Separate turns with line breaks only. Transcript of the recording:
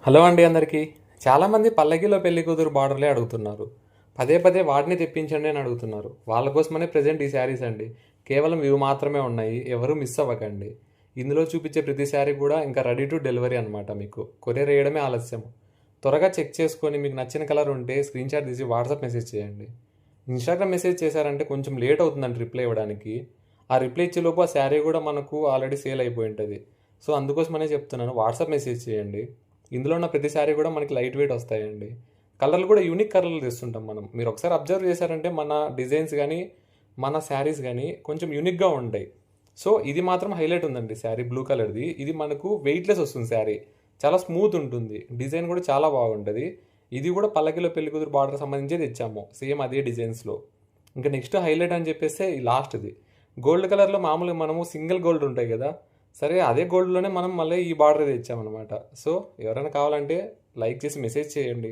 Hello అండి అందరికీ. చాలామంది పల్లకీలో పెళ్లి కూతురు బార్డర్లే అడుగుతున్నారు. పదే పదే వాటిని తెప్పించండి అని అడుగుతున్నారు. వాళ్ళ కోసమనే ప్రజెంట్ ఈ శారీస్ అండి. కేవలం ఇవి మాత్రమే ఉన్నాయి. ఎవరు మిస్ అవ్వకండి. ఇందులో చూపించే ప్రతి శారీ కూడా ఇంకా రెడీ టు డెలివరీ అనమాట. మీకు కొరియర్ వేయడమే ఆలస్యం. త్వరగా చెక్ చేసుకొని మీకు నచ్చిన కలర్ ఉంటే స్క్రీన్ షాట్ తీసి వాట్సాప్ మెసేజ్ చేయండి. ఇన్స్టాగ్రామ్ మెసేజ్ చేశారంటే కొంచెం లేట్ అవుతుందండి రిప్లై ఇవ్వడానికి. ఆ రిప్లై ఇచ్చేలోపు ఆ శారీ కూడా మనకు ఆల్రెడీ సేల్ అయిపోయి ఉంటుంది. సో అందుకోసమనే చెప్తున్నాను, వాట్సాప్ మెసేజ్ చేయండి. ఇందులో ఉన్న ప్రతి శారీ కూడా మనకి లైట్ వెయిట్ వస్తాయండి. కలర్లు కూడా యూనిక్ కలర్లు తెస్తుంటాం మనం. మీరు ఒకసారి అబ్జర్వ్ చేశారంటే మన డిజైన్స్ కానీ మన శారీస్ కానీ కొంచెం యూనిక్గా ఉంటాయి. సో ఇది మాత్రం హైలైట్ ఉందండి శారీ బ్లూ కలర్ది. ఇది మనకు వెయిట్లెస్ వస్తుంది శారీ. చాలా స్మూత్ ఉంటుంది. డిజైన్ కూడా చాలా బాగుంటుంది. ఇది కూడా పల్లకిలో పెళ్లి కూతురు బార్డర్ సంబంధించి తెచ్చాము, సేమ్ అదే డిజైన్స్లో. ఇంకా నెక్స్ట్ హైలైట్ అని చెప్పేస్తే ఈ లాస్ట్ది గోల్డ్ కలర్లో. మామూలుగా మనము సింగిల్ గోల్డ్ ఉంటాయి కదా, సరే అదే గోల్డ్లోనే మనం మళ్ళీ ఈ బార్డర్ తెచ్చామన్నమాట. సో ఎవరైనా కావాలంటే లైక్ చేసి మెసేజ్ చేయండి.